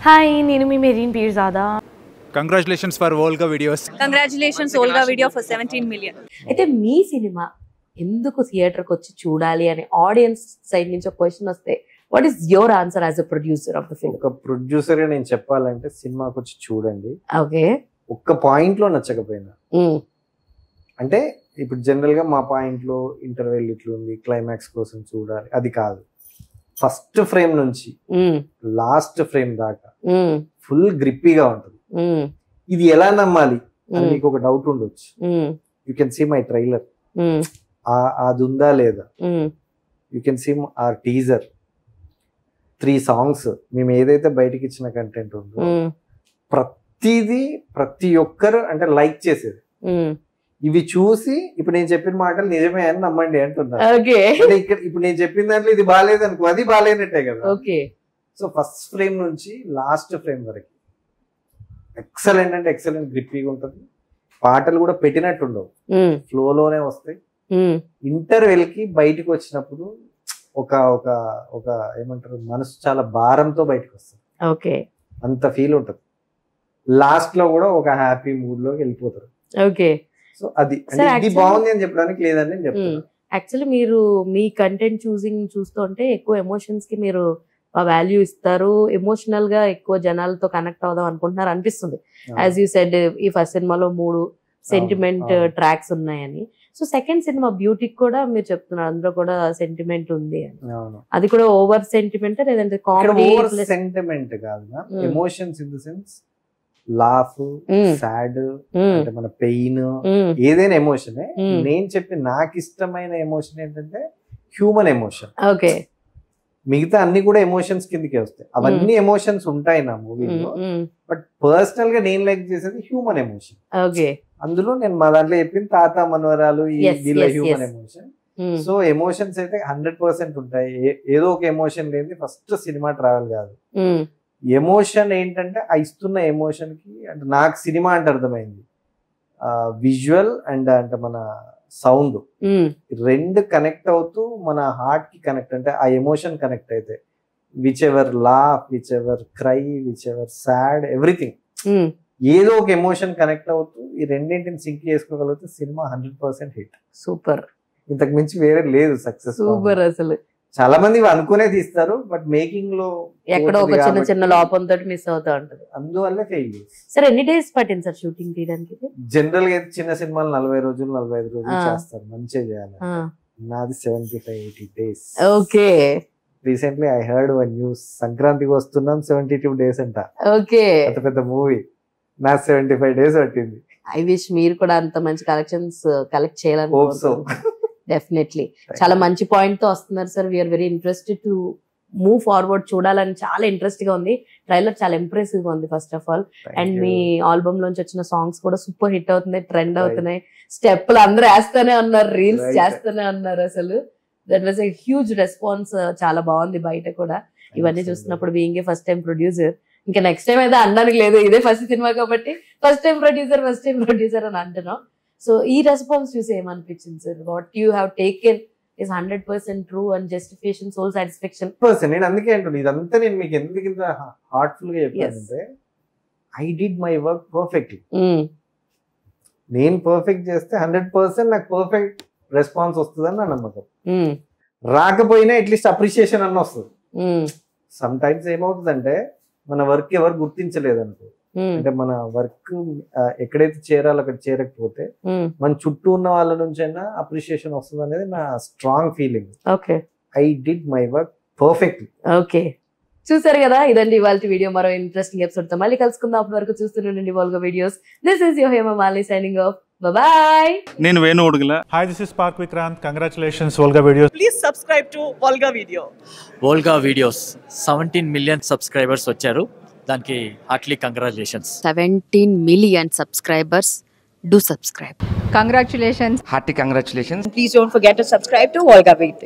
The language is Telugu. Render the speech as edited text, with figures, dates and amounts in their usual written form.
హాయ్ నేను మీ Mehreen Pirzada. Congratulations for Volga videos. Congratulations Volga video for 17 మిలియన్. అయితే మీ సినిమా ఎందుకు థియేటర్కి వచ్చి చూడాలి అని ఆడియన్స్ సైడ్ నుంచి ఒక క్వశ్చన్ వస్తే what is your answer as a producer of the film? ఒక ప్రొడ్యూసర్ గా నేను చెప్పాలంటే సినిమాకి వచ్చి చూడండి. ఓకే, ఒక్క పాయింట్ లో నచ్చకపోయినా అంటే ఇప్పుడు జనరల్ గా మా పాయింట్ లో ఇంటర్వెల్ ఇట్లుంది, క్లైమాక్స్ కోసం చూడాలి అది కాదు. ఫస్ట్ ఫ్రేమ్ నుంచి లాస్ట్ ఫ్రేమ్ దాకా ఫుల్ గ్రిప్పీగా ఉంటుంది. ఇది ఎలా నమ్మాలి అని మీకు ఒక డౌట్ ఉండొచ్చు. You can see my trailer, అది ఉందా లేదా. You can see our teaser, 3 songs, మేము ఏదైతే బయటకి ఇచ్చిన కంటెంట్ ఉందో ప్రతిదీ ప్రతి ఒక్కరు అంటే లైక్ చేసేది. ఇవి చూసి ఇప్పుడు నేను చెప్పిన మాటలు నిజమే అని నమ్మండి అంటున్నారు. ఇక్కడ ఇప్పుడు నేను చెప్పిన దాంట్లో ఇది బాగాలేదు అనుకో, అది బాగాలేనట్టే కదా. సో ఫస్ట్ ఫ్రేమ్ నుంచి లాస్ట్ ఫ్రేమ్ వరకు ఎక్సలెంట్ అంటే ఎక్సలెంట్ గ్రిప్పీగా ఉంటుంది. పాటలు కూడా పెట్టినట్టు ఉండవు, ఫ్లోలోనే వస్తాయి. ఇంటర్వెల్ కి బయటకు వచ్చినప్పుడు ఒక ఒక ఒక ఏమంటారు, మనసు చాలా భారంతో బయటకు వస్తుంది. అంత ఫీల్ ఉంటుంది. లాస్ట్ లో కూడా ఒక హ్యాపీ మూడ్ లోకి వెళ్ళిపోతారు. సో అది ఇది బాగుంది అని చెప్పడానికి లేదని నేను చెప్తాను. యాక్చువల్లీ మీరు మీ కంటెంట్ చూస్తుంటే ఎక్కువ ఎమోషన్స్ కి మీరు వాల్యూ ఇస్తారు, ఎమోషనల్ గా ఎక్కువ జనాలతో కనెక్ట్ అవుదాం అనుకుంటున్నారు అనిపిస్తుంది. యాజ్ యూ సెడ్ ఈ ఫస్ట్ సినిమాలో 3 సెంటిమెంట్ ట్రాక్స్ ఉన్నాయని. సో సెకండ్ సినిమా బ్యూటీకి కూడా మీరు చెప్తున్నారు అందులో కూడా సెంటిమెంట్ ఉంది అని. అది కూడా ఓవర్ సెంటిమెంట్ లేదంటే కామెడీ? సెంటిమెంట్ కాదు, emotions in the sense laugh, sad, అంటే మన పెయిన్, ఏదైనా ఎమోషన్. నేను చెప్పి నాకు ఇష్టమైన ఎమోషన్ ఏంటంటే హ్యూమన్ ఎమోషన్. మిగతా అన్ని కూడా ఎమోషన్స్ కిందకే వస్తాయి. అవన్నీ ఎమోషన్స్ ఉంటాయి నా మూవీలో, బట్ పర్సనల్ గా నేను లైక్ చేసేది హ్యూమన్ ఎమోషన్. అందులో నేను మా దాంట్లో చెప్పిన తాత మనవరాలు వీళ్ళ హ్యూమన్ ఎమోషన్. సో ఎమోషన్స్ అయితే 100% ఉంటాయి. ఏదో ఒక ఎమోషన్ లేని ఫస్ట్ సినిమా ట్రావెల్ కాదు. ఎమోషన్ ఏంటంటే ఆ ఇస్తున్న ఎమోషన్ కి, అంటే నాకు సినిమా అంటే అర్థమైంది విజువల్ అండ్ అంటే మన సౌండ్, 2 కనెక్ట్ అవుతూ మన హార్ట్ కి కనెక్ట్, అంటే ఆ ఎమోషన్ కనెక్ట్ అయితే which ever laugh, which ever cry, which ever sad, everything ఏదో ఒక ఎమోషన్ కనెక్ట్ అవుతూ ఈ రెండింటిని సింక్ చేసుకోగలిగితే సినిమా 100% హిట్. సూపర్, ఇంతకు మించి వేరే లేదు సక్సెస్. సూపర్. అసలు చాలా మంది అనుకునే తీస్తారు, బట్ మేకింగ్ లో ఎక్కడో ఒక చిన్న చిన్న లోపంతో మిస్ అవుతా ఉంటది. అందువల్లే ఫెయిల్. సార్ ఎన్ని డేస్ పట్టింది సార్ షూటింగ్ తీయడానికి? జనరల్ గా చిన్న సినిమాలు 40 రోజులు 45 రోజులు చేస్తారు, మంచిగా చేయాలి. నాది 75-80 days. Okay. Recently I heard one news, సంక్రాంతికి వస్తున్నాం 72 days అంట. ఓకే, అంత పెద్ద మూవీ నా 75 days పట్టింది. ఐ విష్ మీరు కూడా అంత మంచి కలెక్షన్స్ కలెక్ట్ చేయాలని. డెఫినెట్లీ చాలా మంచి పాయింట్ తో వస్తున్నారు sir. We are very interested to move forward, చూడాలని చాలా ఇంట్రెస్ట్ గా ఉంది. ట్రైలర్ చాలా ఇంప్రెసివ్ గా ఉంది first of all. And me album లోంచి వచ్చిన సాంగ్స్ కూడా సూపర్ హిట్ అవుతున్నాయి, ట్రెండ్ అవుతున్నాయి. స్టెప్లు అందరూ వేస్తూనే ఉన్నారు, రీల్స్ చేస్తూనే ఉన్నారు. అసలు that was a huge response, చాలా బాగుంది బయట కూడా. ఇవన్నీ చూస్తున్నప్పుడు being a first time producer, ఇంకా నెక్స్ట్ టైం అయితే అనడానికి లేదు, ఇదే ఫస్ట్ సినిమా కాబట్టి ఫస్ట్ టైం ప్రొడ్యూసర్ అని అంటున్నాం. సో ఈ రెస్పాన్స్ చూసి ఏమనిపించింది sir? What you have taken is 100% true and justification, soul satisfaction. నేను అందుకే అంటున్నాను, ఇదంతా నేను మీకు ఎందుకు ఇంత హార్ట్ఫుల్ గా చెప్పానంటే I did my work perfectly. నేను పర్ఫెక్ట్ చేస్తే 100% నాకు పర్ఫెక్ట్ రెస్పాన్స్ వస్తుందని నా నమ్మకం. రాకపోయినా అట్లీస్ట్ అప్రిషియేషన్ అన్న వస్తుంది. సమ్ టైమ్స్ ఏమవుతుందంటే మన వర్క్ ఎవరు గుర్తించలేదు అనుకో, అంటే మన వర్క్ ఎక్కడైతే చేరాలో అక్కడ చేరకపోతే మన చుట్టూ ఉన్న వాళ్ళ నుంచి అయినా అప్రిషియేషన్ వస్తుంది అనేది నా strong feeling. I did my work perfectly. Okay, చూసారు కదా, ఇదండి ఇవాళ వీడియో. మరో ఇంట్రెస్టింగ్ ఎపిసోడ్ తో మళ్ళీ కలుసుకుందాం. అప్పటి వరకు చూస్తుండండి Volga videos. This is your Hema Malini signing off. Bye. నేను Venu Udugula. Hi, this is Park Vikrant. Congratulations, Volga Videos. Please subscribe to Volga Video. Volga Videos 17 million subscribers వచ్చారు. దానికి Hartley congratulations. 17 million subscribers. Do subscribe. Congratulations. Hearty congratulations. Please don't forget to subscribe to Volga Video.